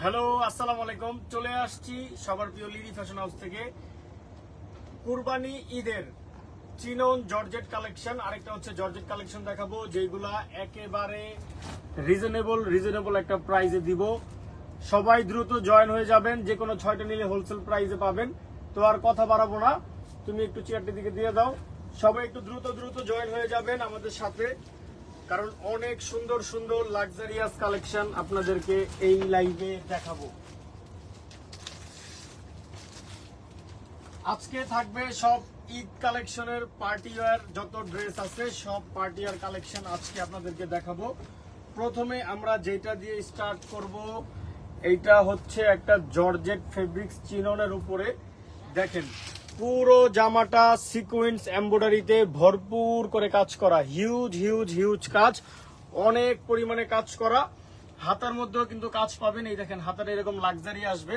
Hello, আসসালামু আলাইকুম। চলে আসছি সবার প্রিয় লিডি ফ্যাশন হাউস থেকে কুরবানি ঈদের চিনন জর্জেট কালেকশন। আরেকটা হচ্ছে জর্জেট কালেকশন দেখাবো, যেগুলা একেবারে রিজনেবল একটা প্রাইসে দিব। সবাই দ্রুত জয়েন হয়ে যাবেন, যে কোনো 6টা নিলে হোলসেল প্রাইসে পাবেন। তো আর কথা বাড়াবো না, তুমি একটু চেয়ারটির দিকে দিয়ে দাও। সবাই একটু দ্রুত জয়েন হয়ে যাবেন আমাদের সাথে, কারণ অনেক সুন্দর সুন্দর লাক্সারিয়াস কালেকশন আপনাদেরকে এই লাইভে দেখাবো। আজকে থাকবে সব ঈদ কালেকশনের পার্টি ওয়্যার, যত ড্রেস আছে সব পার্টি ওয়্যার কালেকশন আজকে আপনাদেরকে দেখাবো। প্রথমে আমরা যেটা দিয়ে স্টার্ট করব, এইটা হচ্ছে একটা জর্জেট ফেব্রিক্স চিননের উপরে। দেখেন পুরো জামাটা সিকোয়েন্স এমব্রয়ডারিতে ভরপুর করে কাজ করা, হিউজ কাজ, অনেক পরিমাণে কাজ করা। হাতার মধ্যেও কিন্তু কাজ পাবেন, এই দেখেন হাতাটা এরকম লাক্সারি আসবে।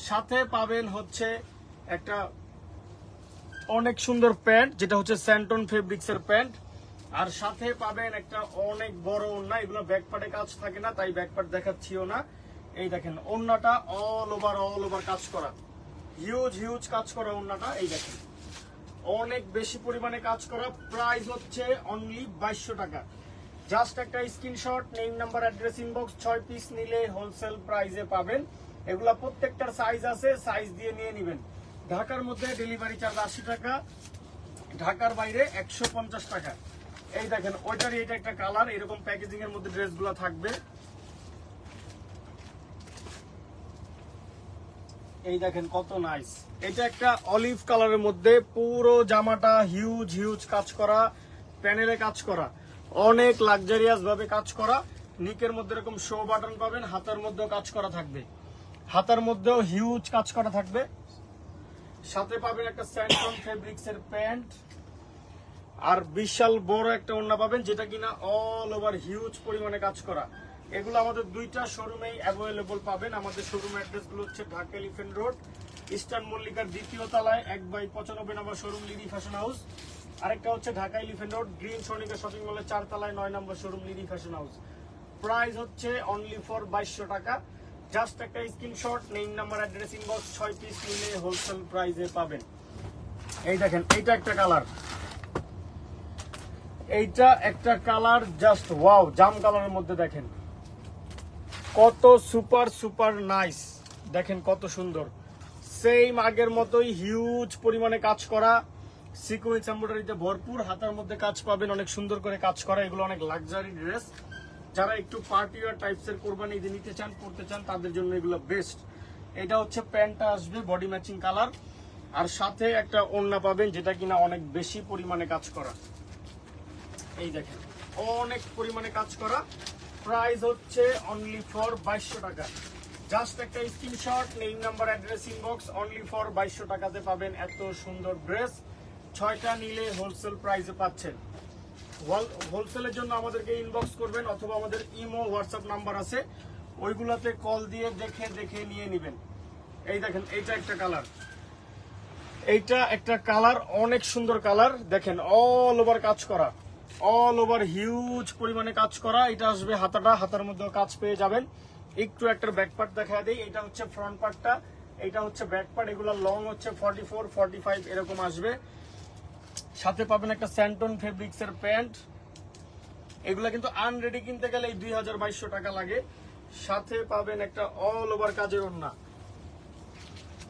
সাথে পাবেন হচ্ছে একটা অনেক সুন্দর প্যান্ট, যেটা হচ্ছে স্যান্টন ফেব্রিক্স এর প্যান্ট। আর সাথে পাবেন একটা অনেক বড় ওড়না, এগুলো ব্যাকপার্টে কাজ থাকে না তাই ব্যাকপার্ট দেখাচ্ছিও না। এই দেখেন ওড়নাটা অল ওভার কাজ করা, হিউজ কাজ করা ওড়নাটা। এই দেখেন অনেক বেশি পরিমাণে কাজ করা। প্রাইস হচ্ছে অনলি 2200 টাকা। জাস্ট একটা screenshot, name number address inbox, 6 piece নিলে হোলসেল প্রাইসে পাবেন। এগুলা প্রত্যেকটার সাইজ আছে, সাইজ দিয়ে নিয়ে নেবেন। ঢাকার মধ্যে ডেলিভারি চার্জ 80 টাকা, ঢাকার বাইরে 150 টাকা। এই দেখেন ওইটারই এটা একটা কালার, এরকম প্যাকেজিং এর মধ্যে ড্রেসগুলো থাকবে। এই দেখেন কত নাইস, এটা একটা অলিভ কালারের মধ্যে পুরো জামাটা হিউজ কাজ করা, প্যানেলে কাজ করা, অনেক লাক্সারিয়াস ভাবে কাজ করা। নিকের মধ্যে এরকম শো বাটন পাবেন, হাতার মধ্যেও কাজ করা থাকবে, হাতার মধ্যেও হিউজ কাজ করা থাকবে। সাথে পাবেন একটা স্যান্টন ফেব্রিক্স এর প্যান্ট, আর বিশাল বড় একটা ওড়না পাবেন, যেটা কিনা অল ওভার হিউজ পরিমাণে কাজ করা। এগুলো আমাদের দুইটা শোরুমেই অ্যাভেলেবল পাবেন। আমাদের শোরুম অ্যাড্রেস গুলো হচ্ছে ঢাকা এলিফ্যান্ট রোড, ইস্টার্ন মল্লিকার 2য় তলায় 1/95 নম্বর শোরুম লিডি ফ্যাশন হাউস। আরেকটা হচ্ছে Dhaka elephant road green Sonica shopping মলের 4 তলায় 9 নম্বর showroom Lidi fashion house. Price হচ্ছে অনলি ফর 2200 টাকা। জাস্ট একটা screenshot, name number address inbox, 6 piece নিলে হোলসেল প্রাইসে পাবেন। এই দেখেন এইটা একটা কালার, এইটা একটা কালার, জাস্ট ওয়াও, জাম কালারের মধ্যে দেখেন কত সুপার নাইস। দেখেন কত সুন্দর, সেম আগের মতোই হিউজ পরিমাণে কাজ করা, সিকোয়েন্স এমব্রয়ডারিতে ভরপুর, হাতার মধ্যে কাজ পাবেন অনেক সুন্দর করে কাজ করা। এগুলো অনেক লাক্সারি ড্রেস, যারা একটু পার্টি ওয়্যার টাইপস এর কোরবানি ঈদে নিতে চান, পড়তে চান, তাদের জন্য এগুলো বেস্ট। এটা হচ্ছে প্যান্টটা আসবে বডি ম্যাচিং কালার, আর সাথে একটা ওড়না পাবেন যেটা কিনা অনেক বেশি পরিমাণে কাজ করা। এই দেখেন অনেক পরিমাণে কাজ করা। প্রাইস হচ্ছে অনলি ফর 2200 টাকা। জাস্ট একটা screenshot, name number address inbox, only for 2200 টাকাতে পাবেন এত সুন্দর ড্রেস। 6টা নিলে হোলসেল প্রাইসে পাচ্ছেন। হোলসেলের জন্য আমাদেরকে ইনবক্স করবেন, অথবা আমাদের ইমো হোয়াটসঅ্যাপ নাম্বার আছে, ওইগুলাতে কল দিয়ে দেখে নিয়ে নেবেন। এই দেখেন এইটা একটা কালার, এইটা একটা কালার, অনেক সুন্দর কালার। দেখেন অল ওভার কাজ করা, অল ওভার হিউজ পরিমাণে কাজ করা। এটা আসবে হাতাটা, হাতার মধ্যে কাজ পেয়ে যাবেন। একটু একটা ব্যাক পার্ট দেখা দেই, এটা হচ্ছে ফ্রন্ট পার্টটা, এটা হচ্ছে ব্যাক পার্ট। এগুলো লং হচ্ছে 44, 45 এরকম আসবে। সাথে পাবেন একটা স্যান্টন ফেব্রিক্স এর প্যান্ট। এগুলা কিন্তু আনরেডি কিনতে গেলে 2200 টাকা লাগে। সাথে পাবেন একটা অল ওভার কাজের ওড়না,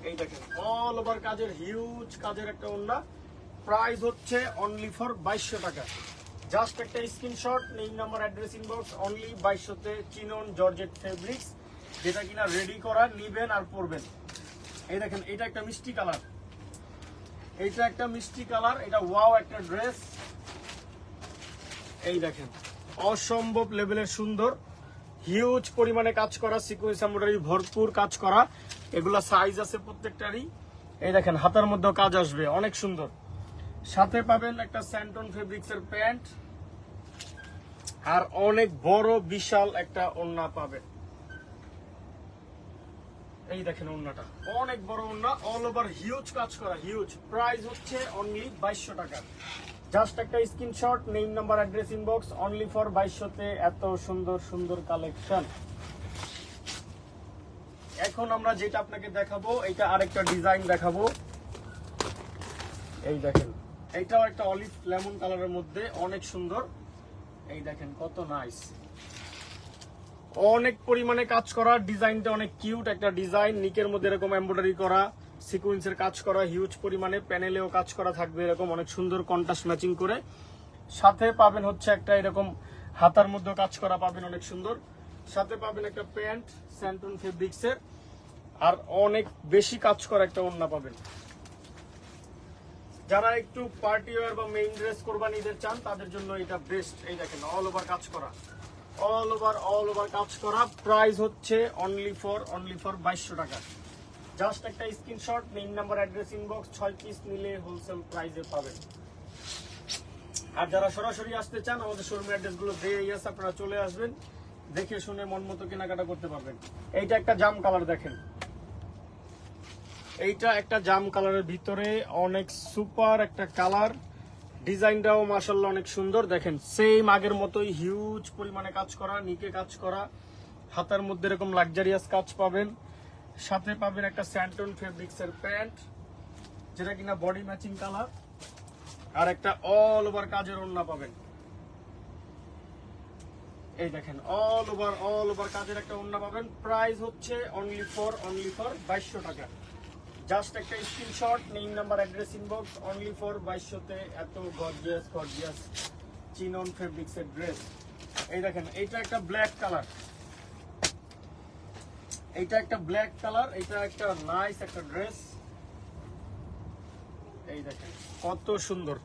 এই দেখেন অল ওভার কাজের হিউজ কাজের একটা ওড়না। প্রাইস হচ্ছে অনলি ফর 2200 টাকা। জাস্ট একটা screenshot, name number address inbox, only 2200 তে চিনন জর্জেট ফেব্রিক্স, যেটা কিনা রেডি করা, নিবেন আর পরবেন। এই দেখেন এটা একটা মিষ্টি কালার, এইটা একটা মিষ্টি কালার, এটা ওয়াও একটা ড্রেস। এই দেখেন অসম্ভব লেভেলের সুন্দর, হিউজ পরিমাণে কাজ করা, সিকোয়েন্স এমব্রয়ডারি ভরপুর কাজ করা। এগুলা সাইজ আছে প্রত্যেকটারই। এই দেখেন হাতার মধ্যে কাজ আসবে, অনেক সুন্দর। সাথে পাবেন একটা স্যান্টন ফেব্রিক্স এর প্যান্ট, আর অনেক বড় বিশাল একটা ওড়না পাবেন। এই দেখেন ওড়নাটা অনেক বড় ওড়না, অল ওভার হিউজ কাজ করা, হিউজ। প্রাইস হচ্ছে অনলি 2200 টাকা। জাস্ট একটা screenshot, name number address inbox, only for 2200 তে এত সুন্দর কালেকশন। এখন আমরা যেটা আপনাকে দেখাবো, এটা আরেকটা ডিজাইন দেখাবো। এই দেখেন, এইটাও একটা অলিভ লেমন কালারের মধ্যে, অনেক সুন্দর। এই দেখেন কত নাইস, অনেক পরিমাণে কাজ করা, ডিজাইনটা অনেক কিউট একটা ডিজাইন। নিকের মধ্যে এরকম এমব্রয়ডারি করা, সিকোয়েন্সের কাজ করা, হিউজ পরিমাণে প্যানেলেও কাজ করা থাকবে এরকম অনেক সুন্দর কন্ট্রাস্ট ম্যাচিং করে। সাথে পাবেন হচ্ছে একটা এরকম হাতার মধ্যে কাজ করা পাবেন অনেক সুন্দর। সাথে পাবেন একটা প্যান্ট স্যান্টন ফেব্রিক্সের, আর অনেক বেশি কাজ করা একটা ওড়না পাবেন। যারা একটু পার্টি ওয়্যার বা মেইন ড্রেস কোরবানি ঈদের চান তাদের জন্য এটা বেস্ট। এই দেখেন অল ওভার কাজ করা, অল ওভার কাজ করা। প্রাইস হচ্ছে অনলি ফর 2200 টাকা। জাস্ট একটা screenshot, name number address inbox, 6 piece নিলে হোলসেল প্রাইসে পাবেন। আর যারা সরাসরি আসতে চান আমাদের শোরুমের অ্যাড্রেস গুলো দেই আছে, আপনারা চলে আসবেন, দেখে শুনে মন মতো কেনাকাটা করতে পারবেন। এইটা একটা জাম কালার দেখেন, এইটা একটা জাম কালারের ভিতরে অনেক সুপার একটা কালার, ডিজাইনটাও মাশাআল্লাহ অনেক সুন্দর। দেখেন সেম আগের মতোই হিউজ পরিমাণে কাজ করা, নিকে কাজ করা, হাতার মধ্যে এরকম লাক্সারিয়াস কাজ পাবেন। সাথে পাবেন একটা স্যান্টন ফেব্রিক্সের প্যান্ট, যেটা কিনা বডি ম্যাচিং কালার, আর একটা অল ওভার কাজের ওড়না পাবেন। এই দেখেন অল ওভার কাজের একটা ওড়না পাবেন। প্রাইস হচ্ছে অনলি ফর 2200 টাকা। জাস্ট একটা screenshot, name number address inbox, only for 2200-তে এত গর্জিয়াস চিনন ফেব্রিক্সের ড্রেস। এই দেখেন এইটা একটা ব্ল্যাক কালার, এইটা একটা ব্ল্যাক কালার, এটা একটা নাইস একটা ড্রেস। এই দেখেন কত সুন্দর,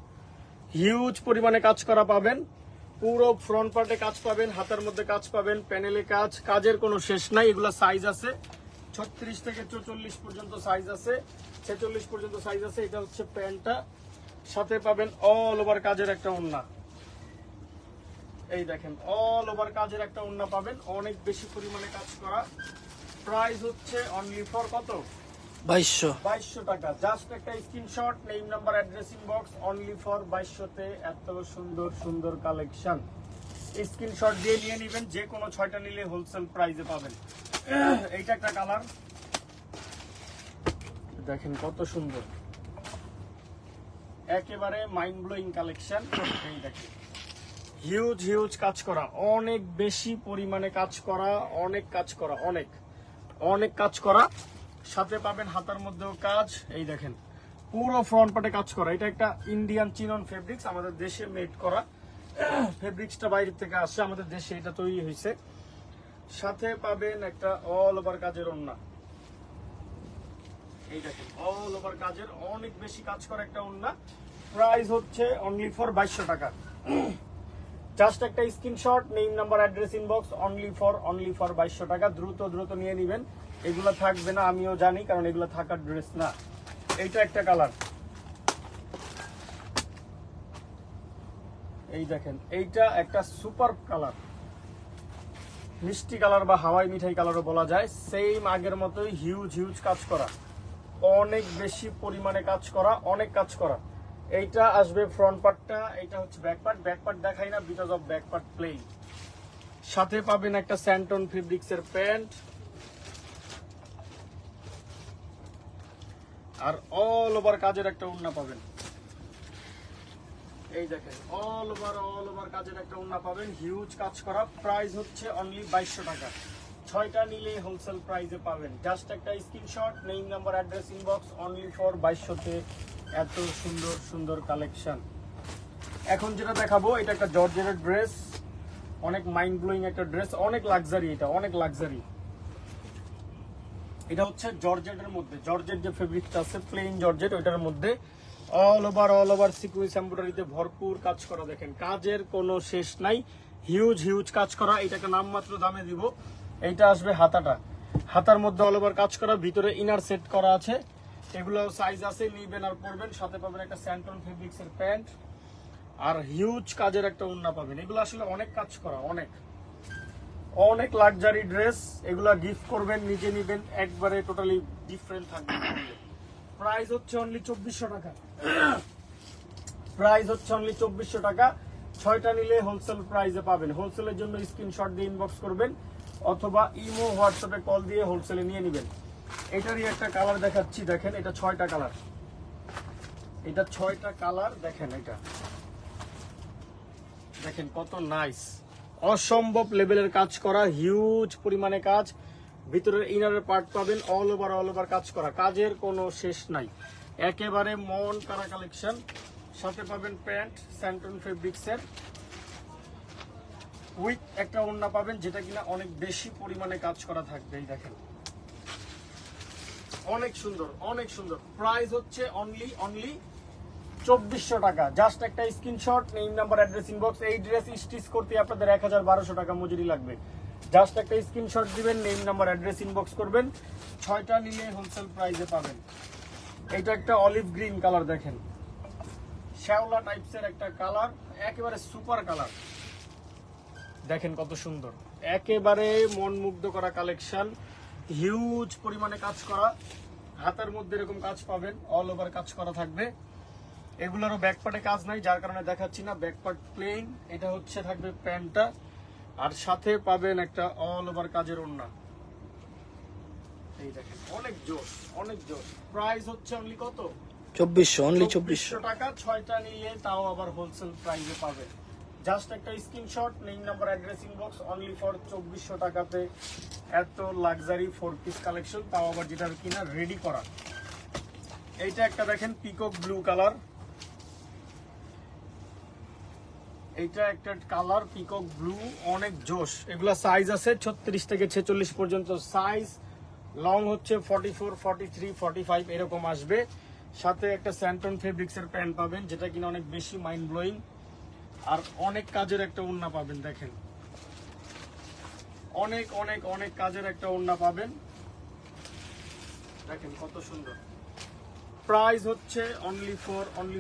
হিউজ পরিমাণে কাজ করা পাবেন। পুরো ফ্রন্ট পার্টে কাজ পাবেন, হাতের মধ্যে কাজ পাবেন, প্যানেলে কাজ, কাজের কোনো শেষ নাই। এগুলা সাইজ আছে 36 থেকে 44 পর্যন্ত সাইজ আছে, 46 পর্যন্ত সাইজ আছে। এটা হচ্ছে প্যান্টটা। সাথে পাবেন অল ওভার কাজের একটা ওড়না। এই দেখেন অল ওভার কাজের একটা ওড়না পাবেন, অনেক বেশি পরিমাণে কাজ করা। প্রাইস হচ্ছে অনলি ফর কত? 2200 টাকা। জাস্ট একটা screenshot, name number address inbox, only for 2200-তে এত সুন্দর কালেকশন। স্ক্রিনশট দিয়ে নিয়ে নেবেন, যে কোনো 6টা নিলে হোলসেল প্রাইসে পাবেন। এইটা একটা কালার, দেখেন কত সুন্দর, একেবারে মাইন্ড ব্লোয়িং কালেকশন। এই দেখেন হিউজ কাজ করা, অনেক বেশি পরিমাণে কাজ করা, অনেক কাজ করা। সাথে পাবেন হাতার মধ্যেও কাজ। এই দেখেন পুরো ফ্রন্ট পার্টে কাজ করা। এটা একটা ইন্ডিয়ান চিনন ফেব্রিক্স, আমাদের দেশে মেড করা ফেব্রিক্সটা, বাইরে থেকে আসে, আমাদের দেশে এটা তৈরি হয়েছে। সাথে পাবেন একটা অল ওভার কাজের ওড়না। এই দেখেন অল ওভার কাজের অনেক বেশি কাজ করা একটা ওড়না। প্রাইস হচ্ছে অনলি ফর 2200 টাকা। জাস্ট একটা screenshot, name number address inbox, only for 2200 টাকা। দ্রুত নিয়ে নেবেন, এগুলো থাকবে না আমিও জানি, কারণ এগুলো থাকার ড্রেস না। এইটা একটা কালার, এই দেখেন এইটা একটা সুপার কালার, মিষ্টি কালার বা হাওয়াই মিঠাই কালারও বলা যায়। সেম আগের মতোই হিউজ কাজ করা, অনেক বেশি পরিমাণে কাজ করা, অনেক কাজ করা। এইটা আসবে ফ্রন্ট পার্টটা, এইটা হচ্ছে ব্যাক পার্ট দেখাই না because of back part plane. সাথে পাবেন একটা স্যান্টন ফেব্রিক্সের প্যান্ট, আর অল ওভার কাজের একটা ওড়না পাবেন। এই দেখেন অল ওভার কাজের একটা ওড়না পাবেন, হিউজ কাজ করা। প্রাইস হচ্ছে অনলি 2200 টাকা। 6টা নিলে হোলসেল প্রাইসে পাবেন। জাস্ট একটা screenshot, name number address inbox, only for 2200-তে এত সুন্দর কালেকশন। এখন যেটা দেখাবো এটা একটা জর্জেটের ড্রেস, অনেক মাইন্ড ব্লোয়িং একটা ড্রেস, অনেক লাক্সারি। এটা অনেক লাক্সারি। এটা হচ্ছে জর্জেটের মধ্যে, জর্জেট যে ফেব্রিকটা আছে প্লেন জর্জেট, ওইটার মধ্যে অল ওভার সিকোয়েন্স এমব্রয়ডারিতে ভরপুর কাজ করা। দেখেন কাজের কোনো শেষ নাই, হিউজ কাজ করা। এটাকে নামমাত্র দামে দিব। এইটা আসবে হাতাটা, হাতার মধ্যে অল ওভার কাজ করা, ভিতরে ইনার সেট করা আছে। এগুলো সাইজ আছে, নিবেন আর পরবেন। সাথে পাবেন একটা স্যান্টন ফেব্রিক্সের প্যান্ট, আর হিউজ কাজের একটা ওড়না পাবেন। এগুলো আসলে অনেক কাজ করা, অনেক লাক্সারি ড্রেস। এগুলা গিফট করবেন, নিজে নিবেন, একবারে টোটালি ডিফারেন্ট থাকবে। প্রাইস হচ্ছে অনলি 2400 টাকা। প্রাইস হচ্ছে অনলি 2400 টাকা। 6টা নিলে হোলসেল প্রাইসে পাবেন। হোলসেলের জন্য স্ক্রিনশট দিয়ে ইনবক্স করবেন, অথবা ইমো হোয়াটসঅ্যাপে কল দিয়ে হোলসেলে নিয়ে নেবেন। এটারই একটা কালার দেখাচ্ছি, দেখেন এটা 6টা কালার, এটা 6টা কালার। দেখেন এটা দেখেন কত নাইস, অসম্ভব লেভেলের কাজ করা, হিউজ পরিমাণে কাজ। ভিতরের ইনারের পার্ট পাবেন অল ওভার কাজ করা, কাজের কোনো শেষ নাই, একেবারে মন কারা কালেকশন। সাথে পাবেন প্যান্ট স্যান্টন ফেব্রিক্সের উইথ একটা ওড়না পাবেন, যেটা কিনা অনেক বেশি পরিমাণে কাজ করা থাকবে। এই দেখেন অনেক সুন্দর, অনেক সুন্দর। প্রাইস হচ্ছে অনলি 2400 টাকা। জাস্ট একটা screenshot, name number address inbox. এই ড্রেস স্টিচ করতে আপনাদের 1200 টাকা মজুরি লাগবে। জাস্ট একটা স্ক্রিনশট দিবেন, নেম নাম্বার অ্যাড্রেস ইনবক্স করবেন, 6টা নিলে হোলসেল প্রাইসে পাবেন। এটা একটা অলিভ গ্রিন কালার, দেখেন শ্যাওলা টাইপসের একটা কালার, একেবারে সুপার কালার। দেখেন কত সুন্দর, একেবারে মন মুগ্ধ করা কালেকশন, হিউজ পরিমাণে কাজ করা। হাতের মধ্যে এরকম কাজ পাবেন, অল ওভার কাজ করা থাকবে। এগুলোরও ব্যাকপার্টে কাজ নাই, যার কারণে দেখাচ্ছি না, ব্যাকপার্ট প্লেন। এটা হচ্ছে থাকবে প্যান্টটা, আর সাথে পাবেন একটা অল ওভার কাজের ওড়না। এই দেখেন অনেক জোশ, অনেক জোশ। প্রাইস হচ্ছে অনলি কত? 2400 টাকা। 6টা নিলে তাও আবার হোলসেল প্রাইসে পাবেন। জাস্ট একটা screenshot, name number address inbox, only for 2400 টাকাতে এত লাক্সারি 4 পিস কালেকশন, তাও আবার যেটা কিনা রেডি করা। এইটা একটা দেখেন পিকক ব্লু কালার, এইটা একটা কালার পিকক ব্লু, অনেক জোশ। এগুলা সাইজ আছে 36 থেকে 46 পর্যন্ত সাইজ, লং হচ্ছে 44, 43, 45 এরকম আসবে। সাথে একটা স্যান্টন ফেব্রিক্সের প্যান্ট পাবেন, যেটা কিনা অনেক বেশি মাইন্ড ব্লোয়িং, আর অনেক কাজের একটা ওড়না পাবেন। দেখেন অনেক অনেক অনেক কাজের একটা ওড়না পাবেন, দেখেন কত সুন্দর। প্রাইস হচ্ছে অনলি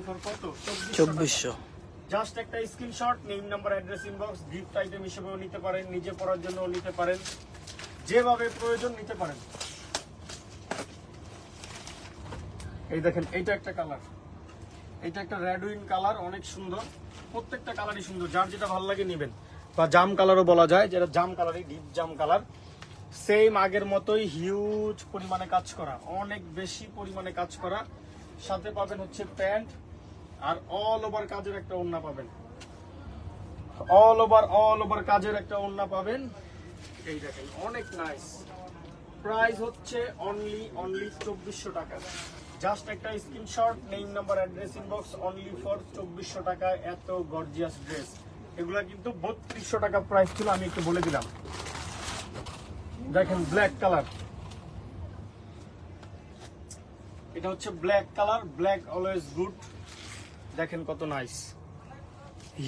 ফর কত? 2400। জাস্ট একটা screenshot, name number address inbox, gift item হিসেবেও নিতে পারেন, নিজে পড়ার জন্য নিতে পারেন, যেভাবে প্রয়োজন নিতে পারেন। এই দেখেন এইটা একটা কালার, এটা একটা রেড উইন কালার, অনেক সুন্দর। প্রত্যেকটা কালারই সুন্দর, যার যেটা ভালো লাগে নেবেন, বা জাম কালারও বলা যায়, যেটা জাম কালারই, ডিপ জাম কালার। সেম আগের মতোই হিউজ পরিমাণে কাজ করা, অনেক বেশি পরিমাণে কাজ করা। সাথে পাবেন হচ্ছে প্যান্ট, আর অল ওভার কাজের একটা ওড়না পাবেন, অল ওভার কাজের একটা ওড়না পাবেন। এই দেখেন অনেক নাইস। প্রাইস হচ্ছে অনলি 2400 টাকা। জাস্ট একটা screenshot, name number address inbox, only for 2400 টাকায় এত গর্জিয়াস ড্রেস। এগুলা কিন্তু 3200 টাকা প্রাইস ছিল, আমি একটু বলে দিলাম। দেখেন ব্ল্যাক কালার, এটা হচ্ছে black colour, black always good. দেখেন কত নাইস,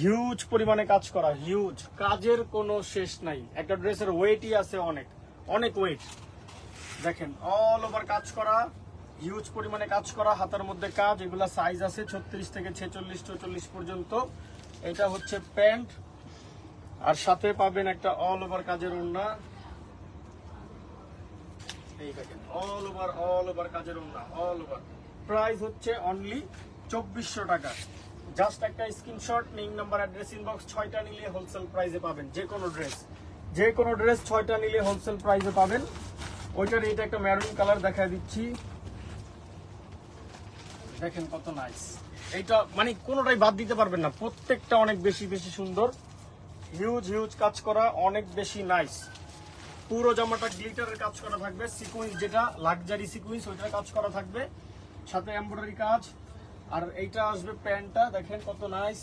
হিউজ পরিমাণে কাজ করা, হিউজ কাজের কোনো শেষ নাই। একটা ড্রেসের ওয়েটই আছে অনেক, অনেক ওয়েট। দেখেন অল ওভার কাজ করা, হিউজ পরিমাণে কাজ করা, হাতের মধ্যে কাজ। এগুলা সাইজ আছে 36 থেকে 46, 44 পর্যন্ত। এটা হচ্ছে প্যান্ট, আর সাথে পাবেন একটা অল ওভার কাজের ওড়না। এই দেখেন অল ওভার কাজের ওড়না, অল ওভার। প্রাইস হচ্ছে অনলি 2400 টাকা। জাস্ট একটা screenshot, name number address inbox, 6টা নিলে হোলসেল প্রাইসে পাবেন। যে কোনো ড্রেস 6টা নিলে হোলসেল প্রাইসে পাবেন। ওইটার এটা একটা মেরুন কালার দেখায় দিচ্ছি, দেখেন কত নাইস। এইটা মানে কোনোটাই বাদ দিতে পারবেন না, প্রত্যেকটা অনেক বেশি বেশি সুন্দর, হিউজ কাজ করা, অনেক বেশি নাইস। পুরো জামাটা গ্লিটারের কাজ করা থাকবে, সিকুয়েন্স যেটা লাক্সারি সিকুয়েন্স ওইটার কাজ করা থাকবে, সাথে এমব্রয়ডারি কাজ। আর এইটা আসবে প্যান্টটা, দেখেন কত নাইস,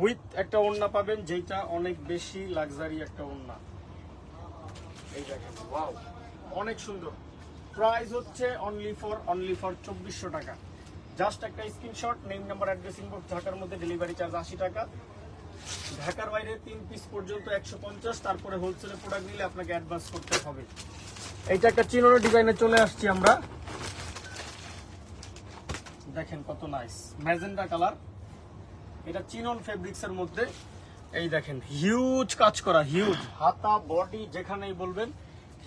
উইথ একটা ওড়না পাবেন, যেটা অনেক বেশি লাক্সারি একটা ওড়না। এই দেখেন ওয়াও, অনেক সুন্দর। প্রাইস হচ্ছে অনলি ফর 2400 টাকা। জাস্ট একটা screenshot, name number address inbox. ঢাকার মধ্যে ডেলিভারি চার্জ 80 টাকা, ঢাকার বাইরে 3 পিস পর্যন্ত 150। তারপরে হোলসেলে প্রোডাক্ট নিলে আপনাকে অ্যাডভান্স করতে হবে। এইটা একটা চিনোর ডিজাইনে চলে আসছি আমরা, দেখেন কত নাইস, ম্যাজেন্ডা কালার। এটা চিনন ফেব্রিক্সের মধ্যে। এই দেখেন হিউজ কাজ করা, হিউজ হাতা বডি যেখানেই বলবেন,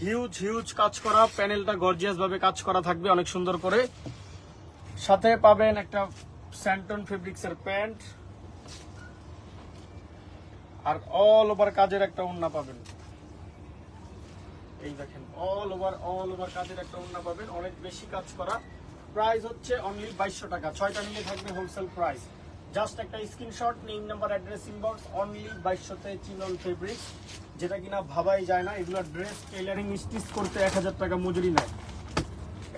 হিউজ কাজ করা। প্যানেলটা গর্জিয়াস ভাবে কাজ করা থাকবে, অনেক সুন্দর করে। সাথে পাবেন একটা স্যান্টন ফেব্রিক্সের প্যান্ট, আর অল ওভার কাজের একটা ওড়না পাবেন। এই দেখেন অল ওভার কাজের একটা ওড়না পাবেন, অনেক বেশি কাজ করা। প্রাইস হচ্ছে অনলি 2200 টাকা, 6টা নিলে থাকবে হোলসেল প্রাইস। জাস্ট একটা screenshot, name number, address, inbox, only 2200 chinon fabrics, যেটা কিনা ভাবাই যায় না। এগুলো ড্রেস টেইলারিং স্টিচ করতে 1000 টাকা মজুরি নেয়।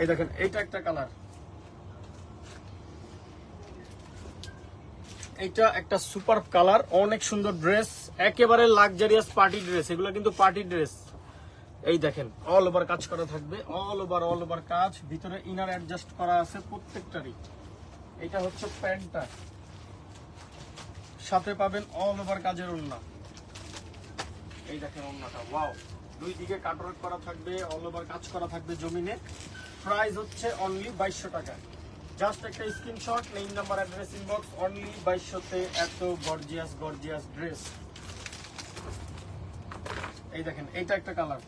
এই দেখেন এইটা একটা কালার, এইটা একটা সুপার কালার, অনেক সুন্দর ড্রেস, একেবারে লাক্সারিয়াস পার্টি ড্রেস। এগুলো কিন্তু পার্টি ড্রেস। এই দেখেন অল ওভার কাজ করা থাকবে, অল ওভার কাজ, ভিতরে ইনার অ্যাডজাস্ট করা আছে প্রত্যেকটারই। এটা হচ্ছে প্যান্টটা, সাথে পাবেন অল ওভার কাজের ওড়না। এই দেখেন ওড়নাটা, ওয়াও, দুই দিকে কাটওয়ার্ক করা থাকবে, অল ওভার কাজ করা থাকবে জমিনে। প্রাইস হচ্ছে অনলি 2200 টাকা। জাস্ট একটা screenshot, name number, address, inbox, only 2200 এত গর্জিয়াস ড্রেস। এই দেখেন এইটা একটা কালার,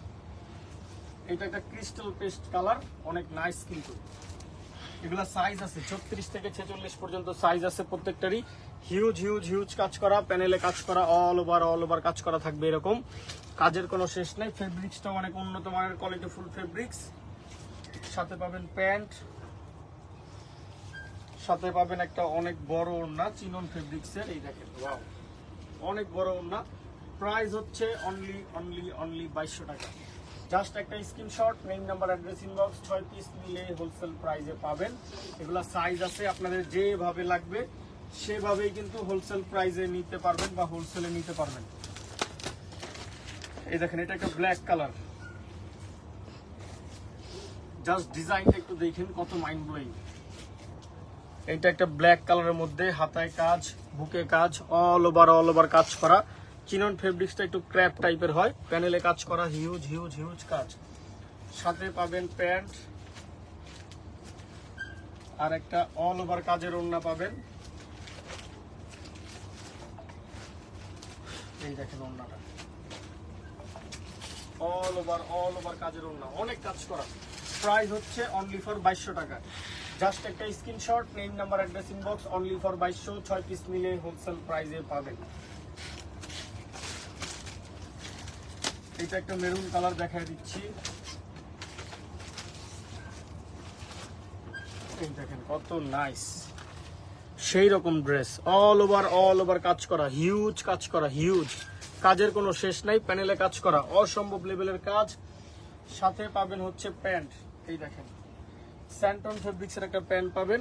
এটা একটা ক্রিস্টাল পেস্ট কালার, অনেক নাইস কিন্তু। এগুলা সাইজ আছে 34 থেকে 46 পর্যন্ত সাইজ আছে প্রত্যেকটারই। হিউজ কাজ করা, প্যানেলে কাজ করা, অল ওভার কাজ করা থাকবে। এরকম কাজের কোনো শেষ নাই। ফেব্রিক্সটা অনেক উন্নত মানের কোয়ালিটিফুল ফেব্রিক্স। সাথে পাবেন প্যান্ট, সাথে পাবেন একটা অনেক বড় ওড়না চিনন ফেব্রিক্সের। এই দেখেন ওয়াও, অনেক বড় ওড়না। প্রাইস হচ্ছে অনলি 2200 টাকা। জাস্ট একটা screenshot, name number, address, inbox, 6 piece নিলে হোলসেল প্রাইসে পাবেন। এগুলা সাইজ আছে, আপনাদের যেভাবে লাগবে সেভাবেই কিন্তু হোলসেল প্রাইসে নিতে পারবেন বা হোলসেলে নিতে পারবেন। এই দেখেন এটা একটা ব্ল্যাক কালার, জাস্ট ডিজাইনটা একটু দেখেন কত মাইন্ড ব্লোয়িং। এটা একটা ব্ল্যাক কালারের মধ্যে হাতায় কাজ, বুকে কাজ, অল ওভার কাজ করা। চিনন ফেব্রিক্সটা একটু ক্র্যাপ টাইপের হয়, প্যানেলে কাজ করা, হিউজ কাজ। সাথে পাবেন প্যান্ট আর একটা অল ওভার কাজের ওড়না পাবেন। এই দেখেন ওড়নাটা, অল ওভার কাজের ওড়না, অনেক কাজ করা। প্রাইস হচ্ছে অনলি ফর 2200 টাকা। জাস্ট একটা screenshot, name number, address, inbox, only for 2200, 6 piece নিলে হোলসেল প্রাইসে পাবেন। এটা একটা মেরুন কালার দেখাই দিচ্ছি। এই দেখেন কত নাইস, সেই রকম ড্রেস, অল ওভার কাজ করা, হিউজ কাজ করা, কাজের কোনো শেষ নাই। প্যানেলে কাজ করা, অসম্ভব লেভেলের কাজ। সাথে পাবেন হচ্ছে প্যান্ট। এই দেখেন স্যান্টন ফেব্রিক্সের একটা প্যান্ট পাবেন,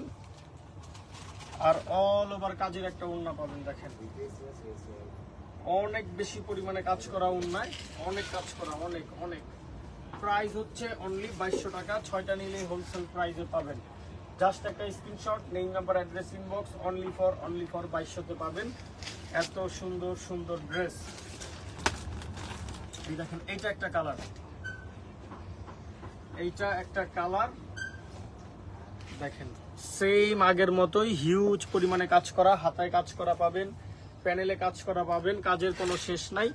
আর অল ওভার কাজের একটা ওড়না পাবেন। দেখেন অনেক বেশি পরিমাণে কাজ করা ওড়নায়, অনেক কাজ করা, অনেক। প্রাইস হচ্ছে অনলি 2200 টাকা, 6টা নিলে হোলসেল প্রাইসে পাবেন। জাস্ট একটা screenshot, name number, address, inbox, only for 2200 পাবেন এত সুন্দর ড্রেস। এই দেখেন এইটা একটা কালার, দেখেন সেম আগের মতোই হিউজ পরিমাণে কাজ করা, হাতায় কাজ করা পাবেন, প্যানেলে কাজ করা পাবেন, কাজের কোনো শেষ নাই।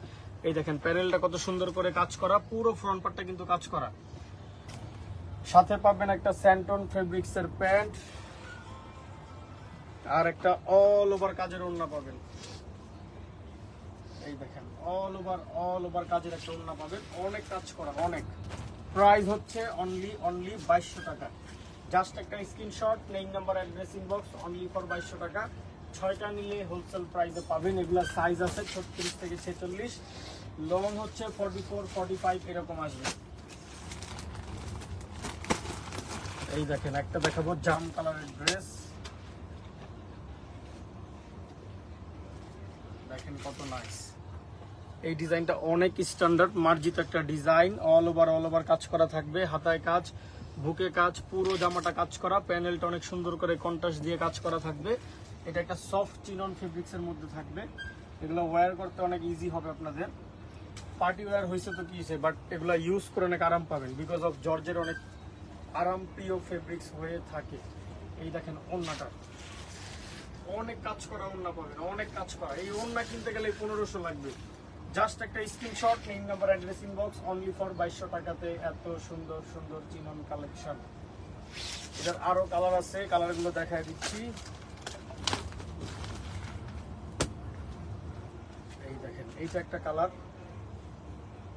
এই দেখেন প্যানেলটা কত সুন্দর করে কাজ করা, পুরো ফ্রন্ট পার্টটা কিন্তু কাজ করা। সাথে পাবেন একটা স্যান্টন ফেব্রিক্সের প্যান্ট আর একটা অল ওভার কাজের ওড়না পাবেন। এই দেখেন অল ওভার কাজের একটা ওড়না পাবেন, অনেক কাজ করা, অনেক। প্রাইস হচ্ছে অনলি 2200 টাকা। জাস্ট একটা screenshot, name number, address, inbox, only for 2200 টাকা। 6টা নিলে হোলসেল প্রাইসে পাবেন। এগুলা সাইজ আছে 36 থেকে 46, লং হচ্ছে 44, 45 এরকম আসবে। এই দেখেন একটা দেখাবো জাম কালারের ড্রেস, দেখেন কত নাইস। এই ডিজাইনটা অনেক স্ট্যান্ডার্ড মার্জিত একটা ডিজাইন, অল ওভার কাজ করা থাকবে, হাতায় কাজ, বুকে কাজ, পুরো জামাটা কাজ করা, প্যানেলটা অনেক সুন্দর করে কন্ট্রাস্ট দিয়ে কাজ করা থাকবে। এটা একটা সফট চিনন ফেব্রিক্সের মধ্যে থাকবে। এগুলো ওয়্যার করতে অনেক ইজি হবে আপনাদের। পার্টি ওয়্যার হয়েছে তো কি হয়েছে, বাট এগুলো ইউজ করে অনেক আরাম পাবেন, বিকজ অফ জর্জের অনেক আরাম প্রিয় ফেব্রিক্স হয়ে থাকে। এই দেখেন ওড়নাটা, অনেক কাজ করা ওড়না পাবেন, অনেক কাজ করা। এই ওড়না কিনতে গেলে 1500 লাগবে। জাস্ট একটা screenshot, name number, address, inbox, only for 2200 টাকাতে এত সুন্দর চিনন কালেকশন। এটার আরো কালার আছে, কালারগুলো দেখায় দিচ্ছি। এই দেখেন এইটা একটা কালার,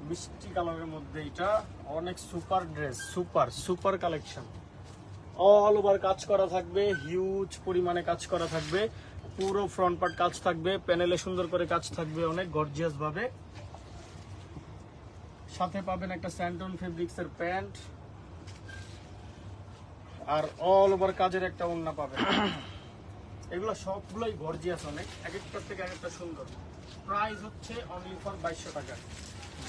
মিষ্টি কালারের মধ্যে, এটা অনেক super dress, super super collection. All over কাজ করা থাকবে, হিউজ পরিমাণে কাজ করা থাকবে, পুরো ফ্রন্ট পার্ট কাজ থাকবে, প্যানেলে সুন্দর করে কাজ থাকবে অনেক গর্জিয়াস ভাবে। সাথে পাবেন একটা স্যান্টন ফেব্রিক্স এর প্যান্ট, আর অল ওভার কাজের একটা ওড়না পাবেন। এগুলো সবগুলোই গর্জিয়াস অনেক, এক একটার থেকে এক একটা সুন্দর। প্রাইস হচ্ছে অনলি ফর 2200 টাকা।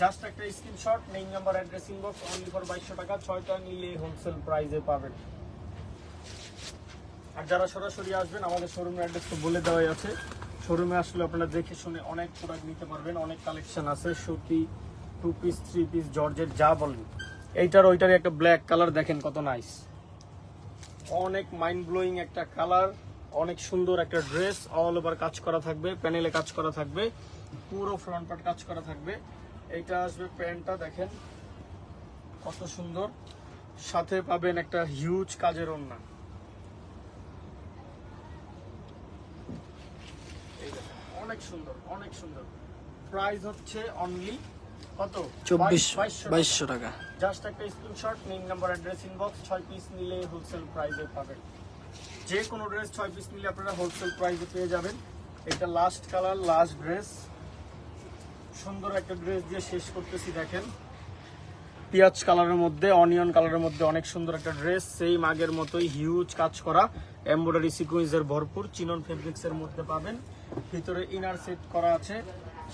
জাস্ট একটা screenshot, name number address inbox, only for 2200 টাকা। 6টা নিলে হোলসেল প্রাইসে পাবেন। আর যারা সরাসরি আসবেন, আমাদের শোরুমের অ্যাড্রেস তো বলে দেওয়াই আছে। শোরুমে আসলে আপনারা দেখে শুনে অনেক প্রোডাক্ট নিতে পারবেন, অনেক কালেকশন আছে, সুতি, 2 পিস 3 পিস, জর্জেট, যা বলেন। এইটার ওইটারই একটা ব্ল্যাক কালার দেখেন কত নাইস, অনেক মাইন্ড ব্লোয়িং একটা কালার, অনেক সুন্দর একটা ড্রেস। অল ওভার কাজ করা থাকবে, প্যানেলে কাজ করা থাকবে, পুরো ফ্রন্ট পার্ট কাজ করা থাকবে। এইটা আসবে প্যান্টটা, দেখেন কত সুন্দর। সাথে পাবেন একটা হিউজ কাজের ওড়না। অনেক সুন্দর, অনেক সুন্দর। প্রাইস হচ্ছে অনলি কত? 2200 টাকা। জাস্ট একটা screenshot, name number address inbox. 6 piece নিলে হোলসেল প্রাইসে পাবেন। যে কোনো ড্রেস 6 পিস নিলে আপনারা হোলসেল প্রাইসে পেয়ে যাবেন। এটা লাস্ট কালার, লাস্ট ড্রেস। সুন্দর একটা ড্রেস দিয়ে শেষ করতেছি, দেখেন পিঁয়াজ কালারের মধ্যে, অনিয়ন কালারের মধ্যে অনেক সুন্দর একটা ড্রেস, সেম আগের মতোই হিউজ কাজ করা, এমব্রয়ডারি সিকোয়েন্সের ভরপুর, চিনন ফেব্রিক্সের মধ্যে পাবেন। ভিতরে ইনার সেট করা আছে,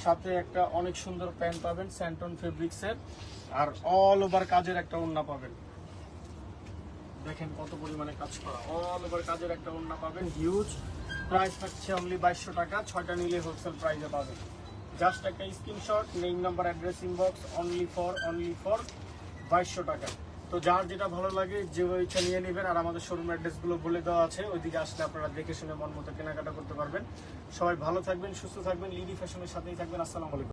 সাথে একটা অনেক সুন্দর প্যান্ট পাবেন স্যান্টন ফেব্রিক্সের, আর অল ওভার কাজের একটা ওড়না পাবেন। দেখেন কত পরিমাণে কাজ করা, অল ওভার কাজের একটা ওড়না পাবেন, হিউজ। প্রাইস থাকছে অনলি 2200 টাকা। 6টা নিলে হোলসেল প্রাইসে পাবেন। জাস্ট একটা screenshot, name number address inbox, only for 2200 টাকা। তো যার যেটা ভালো লাগে যে ইচ্ছা নিয়ে নেবেন। আর আমাদের শোরুম অ্যাড্রেসগুলো বলে দেওয়া আছে, ওইদিকে আসলে আপনারা দেখে শুনে মন মতো কেনাকাটা করতে পারবেন। সবাই ভালো থাকবেন, সুস্থ থাকবেন, লিডি ফ্যাশনের সাথেই থাকবেন। আসসালামু আলাইকুম।